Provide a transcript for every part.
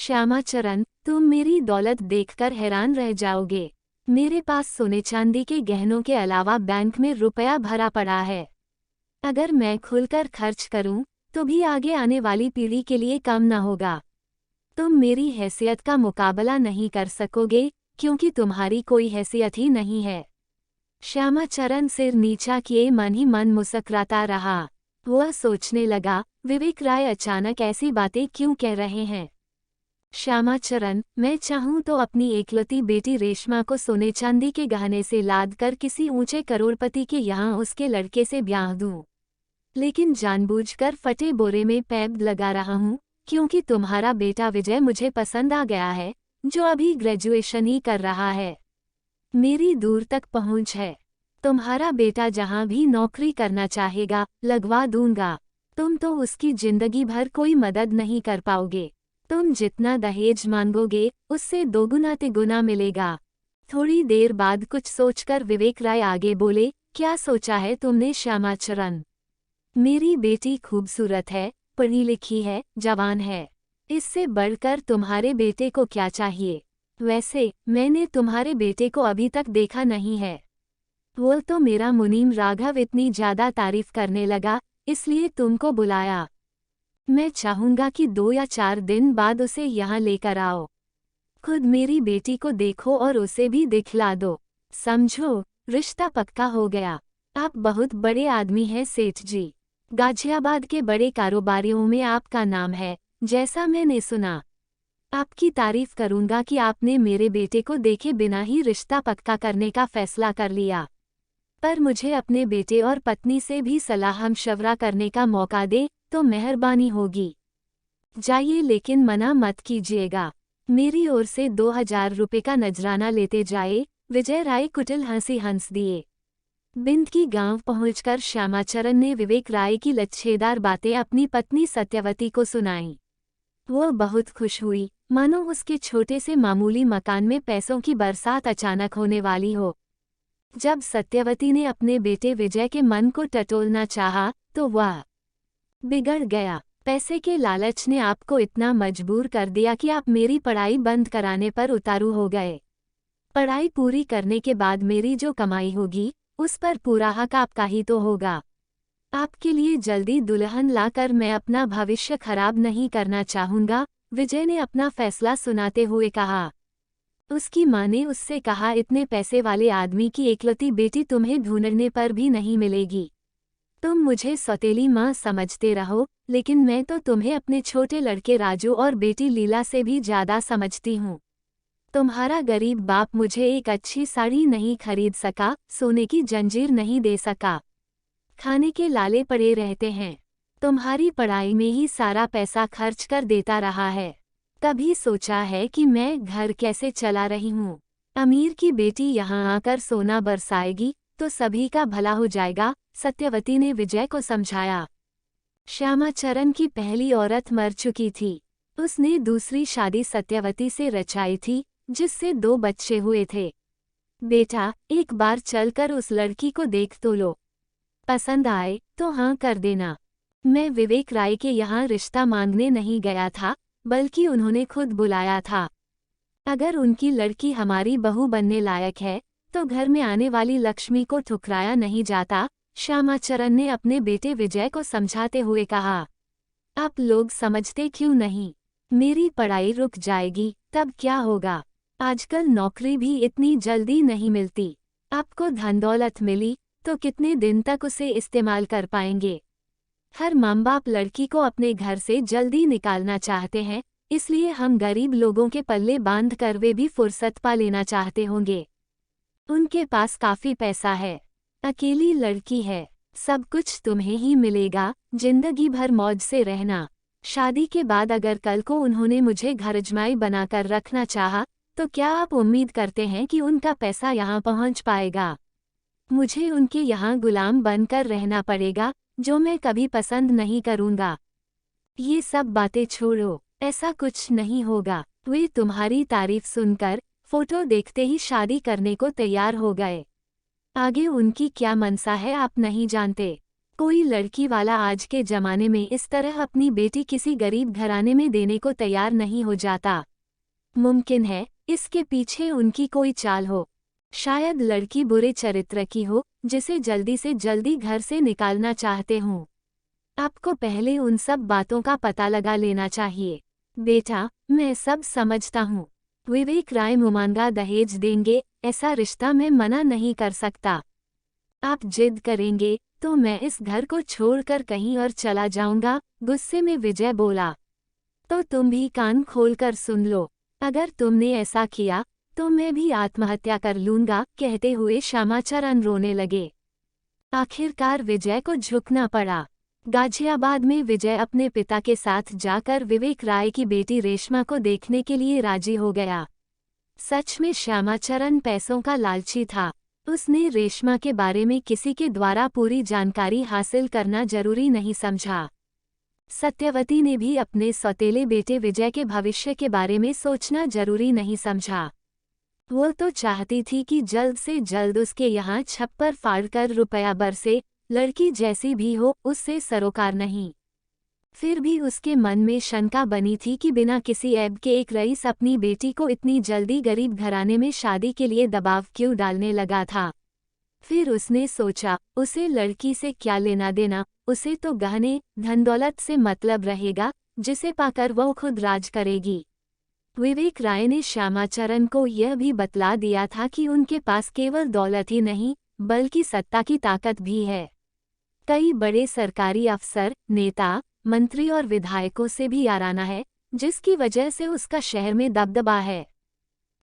श्यामाचरण, तुम मेरी दौलत देखकर हैरान रह जाओगे। मेरे पास सोने चांदी के गहनों के अलावा बैंक में रुपया भरा पड़ा है। अगर मैं खुलकर खर्च करूं, तो भी आगे आने वाली पीढ़ी के लिए कम न होगा। तुम मेरी हैसियत का मुकाबला नहीं कर सकोगे, क्योंकि तुम्हारी कोई हैसियत ही नहीं है। श्यामाचरण सिर नीचा किए मन ही मन मुस्कुराता रहा। वह सोचने लगा, विवेक राय अचानक ऐसी बातें क्यों कह रहे हैं। श्यामाचरण, मैं चाहूं तो अपनी एकलौती बेटी रेशमा को सोने चांदी के गहने से लाद कर किसी ऊंचे करोड़पति के यहाँ उसके लड़के से ब्याह दूं। लेकिन जानबूझकर फटे बोरे में पैब लगा रहा हूं, क्योंकि तुम्हारा बेटा विजय मुझे पसंद आ गया है, जो अभी ग्रेजुएशन ही कर रहा है। मेरी दूर तक पहुंच है। तुम्हारा बेटा जहां भी नौकरी करना चाहेगा, लगवा दूंगा। तुम तो उसकी जिंदगी भर कोई मदद नहीं कर पाओगे। तुम जितना दहेज मांगोगे, उससे दोगुना तिगुना मिलेगा। थोड़ी देर बाद कुछ सोचकर विवेक राय आगे बोले, क्या सोचा है तुमने श्यामाचरण? मेरी बेटी खूबसूरत है, पढ़ी लिखी है, जवान है। इससे बढ़कर तुम्हारे बेटे को क्या चाहिए? वैसे मैंने तुम्हारे बेटे को अभी तक देखा नहीं है। वो तो मेरा मुनीम राघव इतनी ज्यादा तारीफ करने लगा, इसलिए तुमको बुलाया। मैं चाहूंगा कि 2 या 4 दिन बाद उसे यहाँ लेकर आओ। खुद मेरी बेटी को देखो और उसे भी दिखला दो। समझो, रिश्ता पक्का हो गया। आप बहुत बड़े आदमी हैं सेठ जी। गाजियाबाद के बड़े कारोबारियों में आपका नाम है, जैसा मैंने सुना। आपकी तारीफ करूंगा कि आपने मेरे बेटे को देखे बिना ही रिश्ता पक्का करने का फैसला कर लिया। पर मुझे अपने बेटे और पत्नी से भी सलाह मशवरा करने का मौका दे तो मेहरबानी होगी। जाइए, लेकिन मना मत कीजिएगा। मेरी ओर से 2000 रुपये का नजराना लेते जाए। विजय राय कुटिल हंसी हंस दिए। बिंद की गांव पहुंचकर श्यामाचरण ने विवेक राय की लच्छेदार बातें अपनी पत्नी सत्यवती को सुनाईं। वो बहुत खुश हुई, मानो उसके छोटे से मामूली मकान में पैसों की बरसात अचानक होने वाली हो। जब सत्यवती ने अपने बेटे विजय के मन को टटोलना चाहा, तो वह बिगड़ गया। पैसे के लालच ने आपको इतना मजबूर कर दिया कि आप मेरी पढ़ाई बंद कराने पर उतारू हो गए। पढ़ाई पूरी करने के बाद मेरी जो कमाई होगी, उस पर पूरा हक आपका ही तो होगा। आपके लिए जल्दी दुल्हन लाकर मैं अपना भविष्य खराब नहीं करना चाहूंगा, विजय ने अपना फैसला सुनाते हुए कहा। उसकी माँ ने उससे कहा, इतने पैसे वाले आदमी की एकलौती बेटी तुम्हें ढूंढने पर भी नहीं मिलेगी। तुम मुझे सौतेली माँ समझते रहो, लेकिन मैं तो तुम्हें अपने छोटे लड़के राजू और बेटी लीला से भी ज्यादा समझती हूँ। तुम्हारा गरीब बाप मुझे एक अच्छी साड़ी नहीं खरीद सका, सोने की जंजीर नहीं दे सका। खाने के लाले पड़े रहते हैं। तुम्हारी पढ़ाई में ही सारा पैसा खर्च कर देता रहा है। कभी सोचा है कि मैं घर कैसे चला रही हूँ? अमीर की बेटी यहाँ आकर सोना बरसाएगी तो सभी का भला हो जाएगा, सत्यवती ने विजय को समझाया। श्यामाचरण की पहली औरत मर चुकी थी। उसने दूसरी शादी सत्यवती से रचाई थी, जिससे 2 बच्चे हुए थे। बेटा, एक बार चलकर उस लड़की को देख तो लो। पसंद आए तो हाँ कर देना। मैं विवेक राय के यहाँ रिश्ता मांगने नहीं गया था, बल्कि उन्होंने खुद बुलाया था। अगर उनकी लड़की हमारी बहू बनने लायक है, तो घर में आने वाली लक्ष्मी को ठुकराया नहीं जाता, श्यामाचरण ने अपने बेटे विजय को समझाते हुए कहा। आप लोग समझते क्यों नहीं? मेरी पढ़ाई रुक जाएगी, तब क्या होगा? आजकल नौकरी भी इतनी जल्दी नहीं मिलती। आपको धन दौलत मिली, तो कितने दिन तक उसे इस्तेमाल कर पाएंगे? हर माँ बाप लड़की को अपने घर से जल्दी निकालना चाहते हैं, इसलिए हम गरीब लोगों के पल्ले बांध कर वे भी फुर्सत पा लेना चाहते होंगे। उनके पास काफी पैसा है, अकेली लड़की है, सब कुछ तुम्हें ही मिलेगा, जिंदगी भर मौज से रहना। शादी के बाद अगर कल को उन्होंने मुझे घरजमाई बनाकर रखना चाहा, तो क्या आप उम्मीद करते हैं कि उनका पैसा यहाँ पहुँच पाएगा? मुझे उनके यहाँ गुलाम बनकर रहना पड़ेगा, जो मैं कभी पसंद नहीं करूँगा। ये सब बातें छोड़ो, ऐसा कुछ नहीं होगा। वे तुम्हारी तारीफ सुनकर फोटो देखते ही शादी करने को तैयार हो गए। आगे उनकी क्या मनसा है आप नहीं जानते। कोई लड़की वाला आज के जमाने में इस तरह अपनी बेटी किसी गरीब घराने में देने को तैयार नहीं हो जाता। मुमकिन है इसके पीछे उनकी कोई चाल हो। शायद लड़की बुरे चरित्र की हो, जिसे जल्दी से जल्दी घर से निकालना चाहते हों। आपको पहले उन सब बातों का पता लगा लेना चाहिए। बेटा, मैं सब समझता हूँ। विवेक राय मुमांगा दहेज देंगे, ऐसा रिश्ता मैं मना नहीं कर सकता। आप जिद करेंगे तो मैं इस घर को छोड़कर कहीं और चला जाऊंगा, गुस्से में विजय बोला। तो तुम भी कान खोलकर सुन लो, अगर तुमने ऐसा किया तो मैं भी आत्महत्या कर लूंगा, कहते हुए श्यामाचरण रोने लगे। आखिरकार विजय को झुकना पड़ा। गाजियाबाद में विजय अपने पिता के साथ जाकर विवेक राय की बेटी रेशमा को देखने के लिए राजी हो गया। सच में श्यामाचरण पैसों का लालची था। उसने रेशमा के बारे में किसी के द्वारा पूरी जानकारी हासिल करना जरूरी नहीं समझा। सत्यवती ने भी अपने सौतेले बेटे विजय के भविष्य के बारे में सोचना जरूरी नहीं समझा। वो तो चाहती थी कि जल्द से जल्द उसके यहाँ छप्पर फाड़कर रुपया बरसे, लड़की जैसी भी हो, उससे सरोकार नहीं। फिर भी उसके मन में शंका बनी थी कि बिना किसी ऐब के एक रईस अपनी बेटी को इतनी जल्दी गरीब घराने में शादी के लिए दबाव क्यों डालने लगा था। फिर उसने सोचा, उसे लड़की से क्या लेना देना, उसे तो गहने धन दौलत से मतलब रहेगा, जिसे पाकर वो खुद राज करेगी। विवेक राय ने श्यामाचरण को यह भी बतला दिया था कि उनके पास केवल दौलत ही नहीं, बल्कि सत्ता की ताकत भी है। कई बड़े सरकारी अफसर, नेता, मंत्री और विधायकों से भी याराना है, जिसकी वजह से उसका शहर में दबदबा है।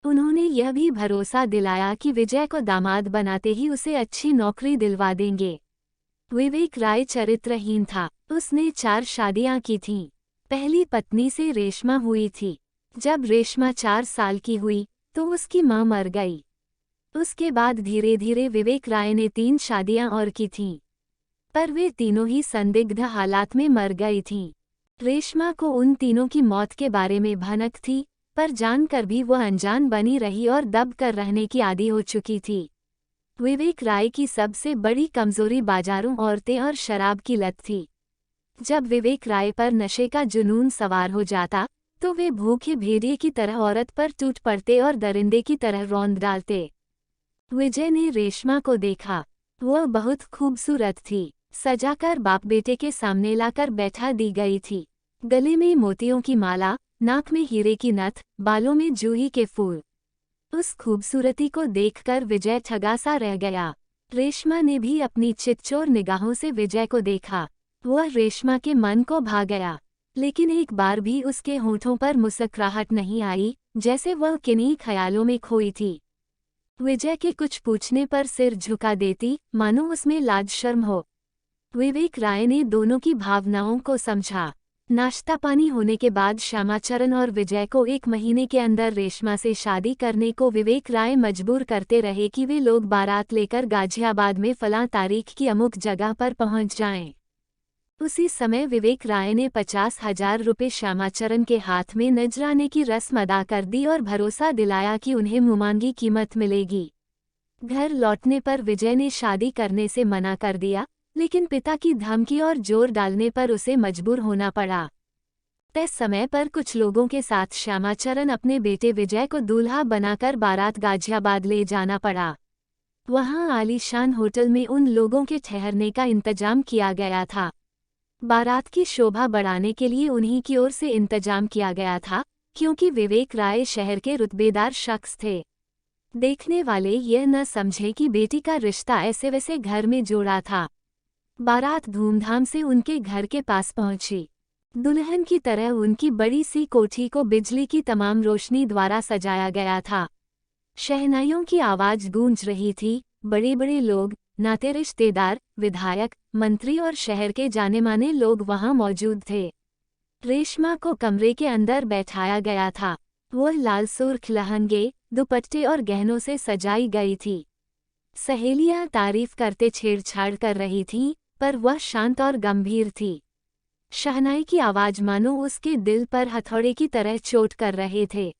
उन्होंने यह भी भरोसा दिलाया कि विजय को दामाद बनाते ही उसे अच्छी नौकरी दिलवा देंगे। विवेक राय चरित्रहीन था। उसने 4 शादियां की थीं। पहली पत्नी से रेशमा हुई थी। जब रेशमा 4 साल की हुई तो उसकी मां मर गई। उसके बाद धीरे धीरे विवेक राय ने 3 शादियां और की थीं, पर वे तीनों ही संदिग्ध हालात में मर गई थीं। रेशमा को उन तीनों की मौत के बारे में भनक थी, पर जानकर भी वह अनजान बनी रही और दब कर रहने की आदी हो चुकी थी। विवेक राय की सबसे बड़ी कमजोरी बाजारों, औरतें और शराब की लत थी। जब विवेक राय पर नशे का जुनून सवार हो जाता तो वे भूखे भेड़िए की तरह औरत पर टूट पड़ते और दरिंदे की तरह रौंद डालते। विजय ने रेशमा को देखा। वह बहुत खूबसूरत थी। सजाकर बाप बेटे के सामने लाकर बैठा दी गई थी। गले में मोतियों की माला, नाक में हीरे की नथ, बालों में जूही के फूल। उस खूबसूरती को देखकर विजय ठगा सा रह गया। रेशमा ने भी अपनी चितचोर निगाहों से विजय को देखा। वह रेशमा के मन को भा गया, लेकिन एक बार भी उसके होठों पर मुस्कुराहट नहीं आई, जैसे वह किन्हीं ख्यालों में खोई थी। विजय के कुछ पूछने पर सिर झुका देती, मानो उसमें लाज शर्म हो। विवेक राय ने दोनों की भावनाओं को समझा। नाश्ता पानी होने के बाद श्यामाचरण और विजय को 1 महीने के अंदर रेशमा से शादी करने को विवेक राय मजबूर करते रहे कि वे लोग बारात लेकर गाजियाबाद में फलां तारीख की अमुक जगह पर पहुंच जाएं। उसी समय विवेक राय ने 50,000 रुपये श्यामाचरण के हाथ में नजराने की रस्म अदा कर दी और भरोसा दिलाया कि उन्हें मुमांगी कीमत मिलेगी। घर लौटने पर विजय ने शादी करने से मना कर दिया, लेकिन पिता की धमकी और जोर डालने पर उसे मजबूर होना पड़ा। तय समय पर कुछ लोगों के साथ श्यामाचरण अपने बेटे विजय को दूल्हा बनाकर बारात गाजियाबाद ले जाना पड़ा। वहां आलीशान होटल में उन लोगों के ठहरने का इंतजाम किया गया था। बारात की शोभा बढ़ाने के लिए उन्हीं की ओर से इंतजाम किया गया था, क्योंकि विवेक राय शहर के रुतबेदार शख्स थे। देखने वाले यह न समझे कि बेटी का रिश्ता ऐसे वैसे घर में जोड़ा था। बारात धूमधाम से उनके घर के पास पहुंची। दुल्हन की तरह उनकी बड़ी सी कोठी को बिजली की तमाम रोशनी द्वारा सजाया गया था। शहनाइयों की आवाज गूंज रही थी। बड़े बड़े लोग, नाते रिश्तेदार, विधायक, मंत्री और शहर के जाने माने लोग वहां मौजूद थे। रेशमा को कमरे के अंदर बैठाया गया था। वह लाल सुर्ख लहंगे, दुपट्टे और गहनों से सजाई गई थी। सहेलियां तारीफ करते छेड़छाड़ कर रही थीं, पर वह शांत और गंभीर थी। शहनाई की आवाज मानो उसके दिल पर हथौड़े की तरह चोट कर रहे थे।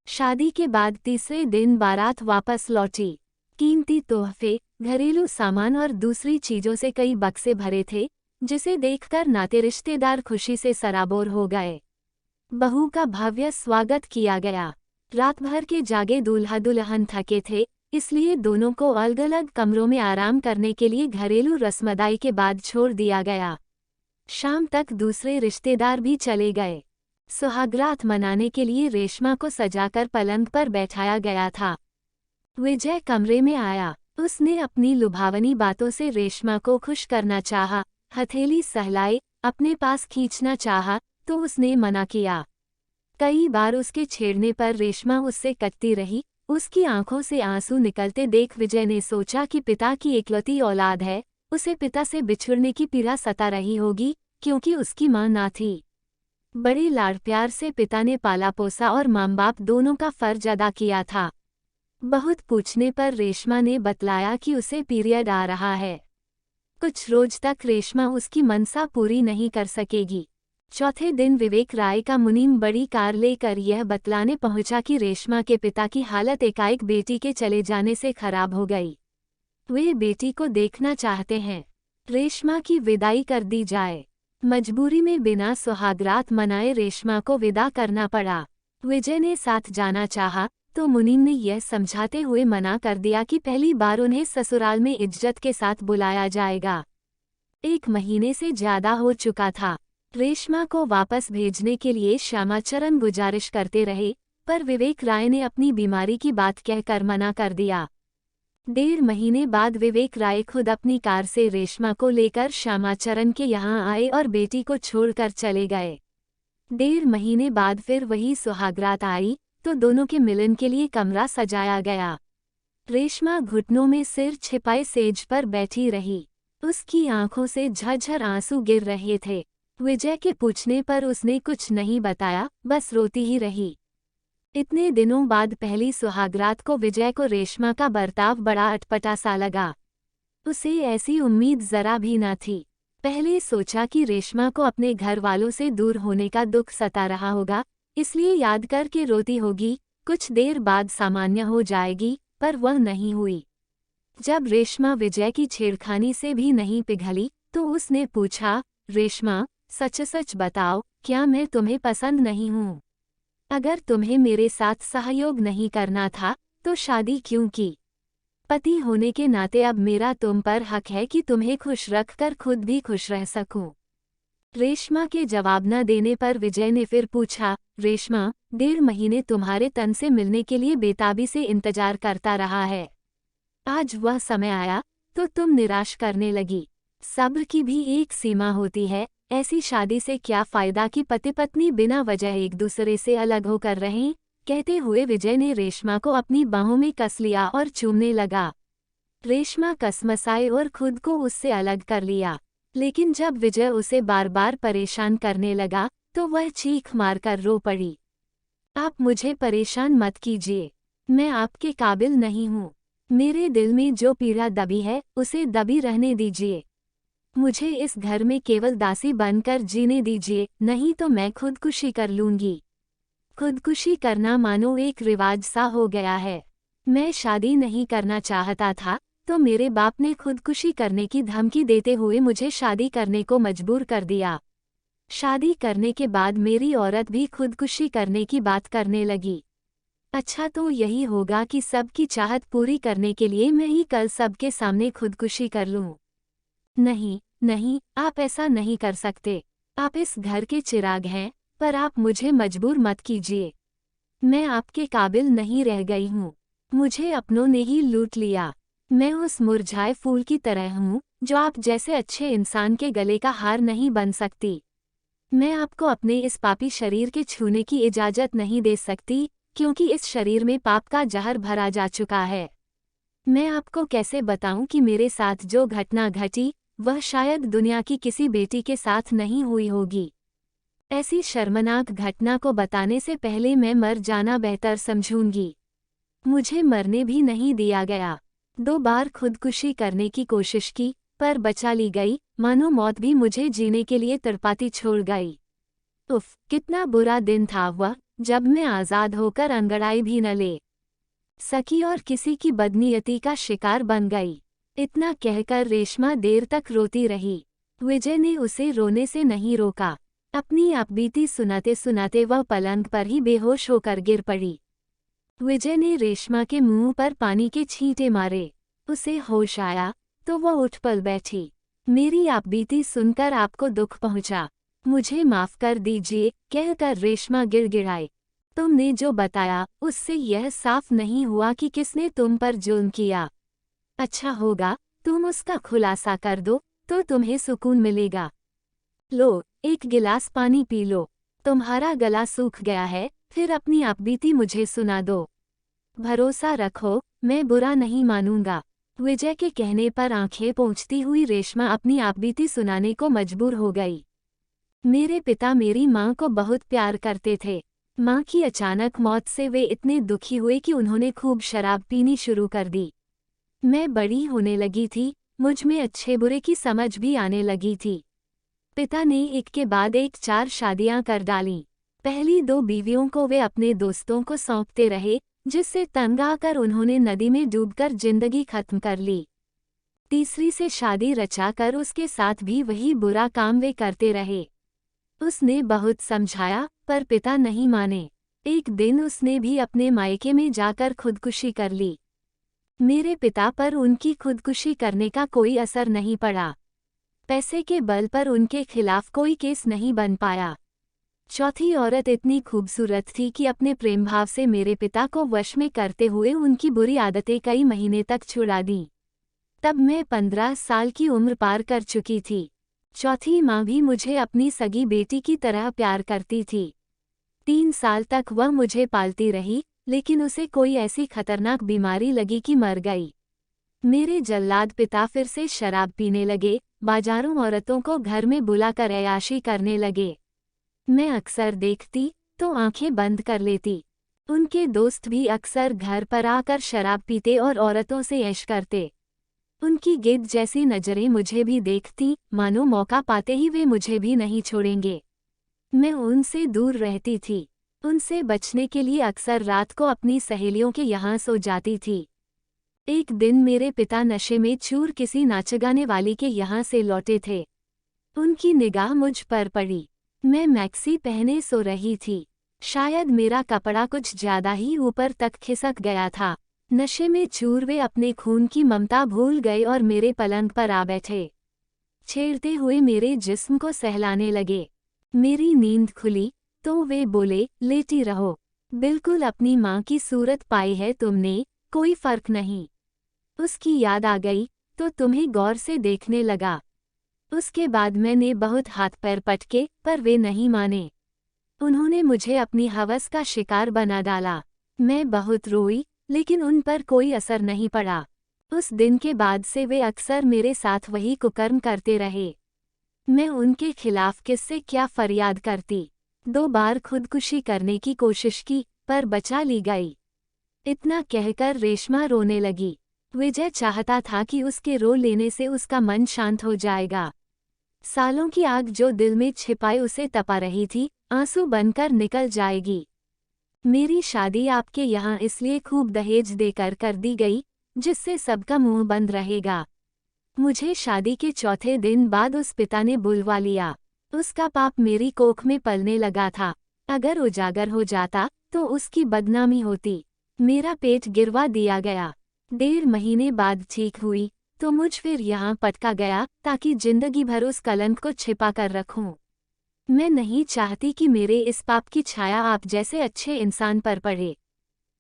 शादी के बाद तीसरे दिन बारात वापस लौटी। कीमती तोहफे, घरेलू सामान और दूसरी चीजों से कई बक्से भरे थे, जिसे देखकर नाते रिश्तेदार खुशी से सराबोर हो गए। बहू का भव्य स्वागत किया गया। रात भर के जागे दूल्हा दुल्हन थके थे, इसलिए दोनों को अलग अलग कमरों में आराम करने के लिए घरेलू रस्मदाई के बाद छोड़ दिया गया। शाम तक दूसरे रिश्तेदार भी चले गए। सुहागरात मनाने के लिए रेशमा को सजाकर पलंग पर बैठाया गया था। विजय कमरे में आया। उसने अपनी लुभावनी बातों से रेशमा को खुश करना चाहा, हथेली सहलाए, अपने पास खींचना चाहा, तो उसने मना किया। कई बार उसके छेड़ने पर रेशमा उससे कटती रही। उसकी आंखों से आंसू निकलते देख विजय ने सोचा कि पिता की इकलौती औलाद है, उसे पिता से बिछुड़ने की पीड़ा सता रही होगी, क्योंकि उसकी मां ना थी। बड़े लाड़ प्यार से पिता ने पाला पोसा और माँ बाप दोनों का फर्ज अदा किया था। बहुत पूछने पर रेशमा ने बतलाया कि उसे पीरियड आ रहा है। कुछ रोज तक रेशमा उसकी मनसा पूरी नहीं कर सकेगी। चौथे दिन विवेक राय का मुनीम बड़ी कार लेकर यह बतलाने पहुंचा कि रेशमा के पिता की हालत एकाएक बेटी के चले जाने से खराब हो गई। वे बेटी को देखना चाहते हैं। रेशमा की विदाई कर दी जाए। मजबूरी में बिना सुहागरात मनाए रेशमा को विदा करना पड़ा। विजय ने साथ जाना चाहा, तो मुनीम ने यह समझाते हुए मना कर दिया कि पहली बार उन्हें ससुराल में इज्जत के साथ बुलाया जाएगा। 1 महीने से ज्यादा हो चुका था। रेशमा को वापस भेजने के लिए श्यामाचरण गुजारिश करते रहे, पर विवेक राय ने अपनी बीमारी की बात कहकर मना कर दिया। 1.5 महीने बाद विवेक राय खुद अपनी कार से रेशमा को लेकर श्यामाचरण के यहाँ आए और बेटी को छोड़कर चले गए। 1.5 महीने बाद फिर वही सुहागरात आई, तो दोनों के मिलन के लिए कमरा सजाया गया। रेशमा घुटनों में सिर छिपाए सेज पर बैठी रही। उसकी आंखों से झरझर आंसू गिर रहे थे। विजय के पूछने पर उसने कुछ नहीं बताया, बस रोती ही रही। इतने दिनों बाद पहली सुहागरात को विजय को रेशमा का बर्ताव बड़ा अटपटा सा लगा। उसे ऐसी उम्मीद जरा भी न थी। पहले सोचा कि रेशमा को अपने घर वालों से दूर होने का दुख सता रहा होगा, इसलिए याद करके रोती होगी, कुछ देर बाद सामान्य हो जाएगी, पर वह नहीं हुई। जब रेशमा विजय की छेड़खानी से भी नहीं पिघली, तो उसने पूछा, रेशमा, सच सच बताओ, क्या मैं तुम्हें पसंद नहीं हूँ? अगर तुम्हें मेरे साथ सहयोग नहीं करना था, तो शादी क्यों की? पति होने के नाते अब मेरा तुम पर हक है कि तुम्हें खुश रखकर खुद भी खुश रह सकूं। रेशमा के जवाब न देने पर विजय ने फिर पूछा, रेशमा, 1.5 महीने तुम्हारे तन से मिलने के लिए बेताबी से इंतजार करता रहा है। आज वह समय आया, तो तुम निराश करने लगी। सब्र की भी एक सीमा होती है। ऐसी शादी से क्या फायदा कि पति पत्नी बिना वजह एक दूसरे से अलग होकर रहें? कहते हुए विजय ने रेशमा को अपनी बाहों में कस लिया और चूमने लगा। रेशमा कसमसाई और खुद को उससे अलग कर लिया, लेकिन जब विजय उसे बार बार परेशान करने लगा, तो वह चीख मारकर रो पड़ी। आप मुझे परेशान मत कीजिए, मैं आपके काबिल नहीं हूँ। मेरे दिल में जो पीड़ा दबी है, उसे दबी रहने दीजिए। मुझे इस घर में केवल दासी बनकर जीने दीजिए, नहीं तो मैं खुदकुशी कर लूंगी। खुदकुशी करना मानो एक रिवाज सा हो गया है। मैं शादी नहीं करना चाहता था, तो मेरे बाप ने खुदकुशी करने की धमकी देते हुए मुझे शादी करने को मजबूर कर दिया। शादी करने के बाद मेरी औरत भी खुदकुशी करने की बात करने लगी। अच्छा, तो यही होगा कि सबकी चाहत पूरी करने के लिए मैं ही कल सबके सामने खुदकुशी कर लूं। नहीं नहीं, आप ऐसा नहीं कर सकते। आप इस घर के चिराग हैं, पर आप मुझे मजबूर मत कीजिए। मैं आपके काबिल नहीं रह गई हूँ। मुझे अपनों ने ही लूट लिया। मैं उस मुरझाए फूल की तरह हूँ, जो आप जैसे अच्छे इंसान के गले का हार नहीं बन सकती। मैं आपको अपने इस पापी शरीर के छूने की इजाजत नहीं दे सकती, क्योंकि इस शरीर में पाप का जहर भरा जा चुका है। मैं आपको कैसे बताऊं कि मेरे साथ जो घटना घटी, वह शायद दुनिया की किसी बेटी के साथ नहीं हुई होगी। ऐसी शर्मनाक घटना को बताने से पहले मैं मर जाना बेहतर समझूंगी। मुझे मरने भी नहीं दिया गया। 2 बार खुदकुशी करने की कोशिश की, पर बचा ली गई, मानो मौत भी मुझे जीने के लिए तड़पाती छोड़ गई। उफ, कितना बुरा दिन था वह, जब मैं आज़ाद होकर अंगड़ाई भी न ले सकी और किसी की बदनीयती का शिकार बन गई। इतना कहकर रेशमा देर तक रोती रही। विजय ने उसे रोने से नहीं रोका। अपनी आपबीती सुनाते सुनाते वह पलंग पर ही बेहोश होकर गिर पड़ी। विजय ने रेशमा के मुंह पर पानी के छींटे मारे। उसे होश आया तो वह उठ पल बैठी। मेरी आपबीती सुनकर आपको दुख पहुंचा, मुझे माफ कर दीजिए, कहकर रेशमा गिड़गिड़ाई। तुमने जो बताया उससे यह साफ नहीं हुआ कि किसने तुम पर जुल्म किया। अच्छा होगा तुम उसका खुलासा कर दो तो तुम्हें सुकून मिलेगा। लो, एक गिलास पानी पी लो। तुम्हारा गला सूख गया है, फिर अपनी आपबीती मुझे सुना दो। भरोसा रखो, मैं बुरा नहीं मानूंगा। विजय के कहने पर आंखें पोंछती हुई रेशमा अपनी आपबीती सुनाने को मजबूर हो गई। मेरे पिता मेरी माँ को बहुत प्यार करते थे। माँ की अचानक मौत से वे इतने दुखी हुए कि उन्होंने खूब शराब पीनी शुरू कर दी। मैं बड़ी होने लगी थी, मुझ में अच्छे बुरे की समझ भी आने लगी थी। पिता ने एक के बाद एक 4 शादियां कर डालीं। पहली 2 बीवियों को वे अपने दोस्तों को सौंपते रहे, जिससे तंग आकर उन्होंने नदी में डूबकर जिंदगी खत्म कर ली। तीसरी से शादी रचाकर उसके साथ भी वही बुरा काम वे करते रहे। उसने बहुत समझाया पर पिता नहीं माने। एक दिन उसने भी अपने मायके में जाकर खुदकुशी कर ली। मेरे पिता पर उनकी खुदकुशी करने का कोई असर नहीं पड़ा। पैसे के बल पर उनके खिलाफ कोई केस नहीं बन पाया। चौथी औरत इतनी खूबसूरत थी कि अपने प्रेम भाव से मेरे पिता को वश में करते हुए उनकी बुरी आदतें कई महीने तक छुड़ा दी। तब मैं 15 साल की उम्र पार कर चुकी थी। चौथी माँ भी मुझे अपनी सगी बेटी की तरह प्यार करती थी। 3 साल तक वह मुझे पालती रही, लेकिन उसे कोई ऐसी खतरनाक बीमारी लगी कि मर गई। मेरे जल्लाद पिता फिर से शराब पीने लगे, बाजारों औरतों को घर में बुलाकर ऐयाशी करने लगे। मैं अक्सर देखती तो आंखें बंद कर लेती। उनके दोस्त भी अक्सर घर पर आकर शराब पीते और औरतों से ऐश करते। उनकी गिद्ध जैसी नजरें मुझे भी देखती, मानो मौका पाते ही वे मुझे भी नहीं छोड़ेंगे। मैं उनसे दूर रहती थी। उनसे बचने के लिए अक्सर रात को अपनी सहेलियों के यहाँ सो जाती थी। एक दिन मेरे पिता नशे में चूर किसी नाचगाने वाली के यहाँ से लौटे थे। उनकी निगाह मुझ पर पड़ी। मैं मैक्सी पहने सो रही थी। शायद मेरा कपड़ा कुछ ज्यादा ही ऊपर तक खिसक गया था। नशे में चूर वे अपने खून की ममता भूल गए और मेरे पलंग पर आ बैठे। छेड़ते हुए मेरे जिस्म को सहलाने लगे। मेरी नींद खुली तो वे बोले, लेटी रहो। बिल्कुल अपनी माँ की सूरत पाई है तुमने, कोई फर्क नहीं। उसकी याद आ गई तो तुम्हें गौर से देखने लगा। उसके बाद मैंने बहुत हाथ पैर पटके पर वे नहीं माने। उन्होंने मुझे अपनी हवस का शिकार बना डाला। मैं बहुत रोई लेकिन उन पर कोई असर नहीं पड़ा। उस दिन के बाद से वे अक्सर मेरे साथ वही कुकर्म करते रहे। मैं उनके खिलाफ किससे क्या फरियाद करती। 2 बार खुदकुशी करने की कोशिश की पर बचा ली गई। इतना कहकर रेशमा रोने लगी। विजय चाहता था कि उसके रो लेने से उसका मन शांत हो जाएगा। सालों की आग जो दिल में छिपाए उसे तपा रही थी, आंसू बनकर निकल जाएगी। मेरी शादी आपके यहाँ इसलिए खूब दहेज देकर कर दी गई, जिससे सबका मुंह बंद रहेगा। मुझे शादी के चौथे दिन बाद उस पिता ने बुलवा लिया। उसका पाप मेरी कोख में पलने लगा था। अगर उजागर हो जाता तो उसकी बदनामी होती। मेरा पेट गिरवा दिया गया। 1.5 महीने बाद ठीक हुई तो मुझ फिर यहाँ पटका गया ताकि जिंदगी भर उस कलंक को छिपा कर रखूं। मैं नहीं चाहती कि मेरे इस पाप की छाया आप जैसे अच्छे इंसान पर पड़े।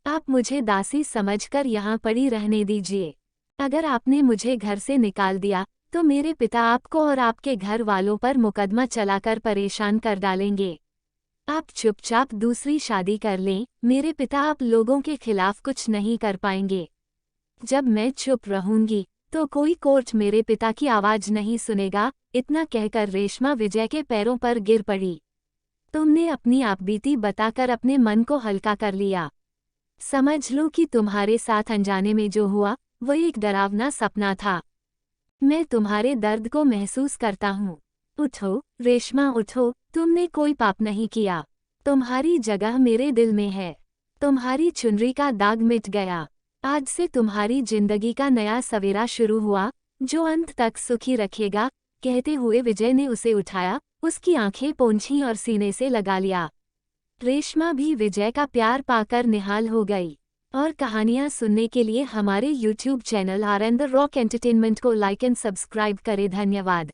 आप मुझे दासी समझकर यहाँ पड़ी रहने दीजिए। अगर आपने मुझे घर से निकाल दिया तो मेरे पिता आपको और आपके घर वालों पर मुकदमा चलाकर परेशान कर डालेंगे। आप चुपचाप दूसरी शादी कर लें, मेरे पिता आप लोगों के खिलाफ कुछ नहीं कर पाएंगे। जब मैं चुप रहूंगी तो कोई कोर्ट मेरे पिता की आवाज नहीं सुनेगा। इतना कहकर रेशमा विजय के पैरों पर गिर पड़ी। तुमने अपनी आपबीती बताकर अपने मन को हल्का कर लिया। समझ लो कि तुम्हारे साथ अनजाने में जो हुआ वो एक डरावना सपना था। मैं तुम्हारे दर्द को महसूस करता हूँ। उठो रेशमा उठो, तुमने कोई पाप नहीं किया। तुम्हारी जगह मेरे दिल में है। तुम्हारी चुनरी का दाग मिट गया। आज से तुम्हारी जिंदगी का नया सवेरा शुरू हुआ, जो अंत तक सुखी रखेगा। कहते हुए विजय ने उसे उठाया, उसकी आंखें पोंछीं और सीने से लगा लिया। रेशमा भी विजय का प्यार पाकर निहाल हो गई। और कहानियाँ सुनने के लिए हमारे YouTube channel R N the rock entertainment को लाइक एंड सब्सक्राइब करें। धन्यवाद।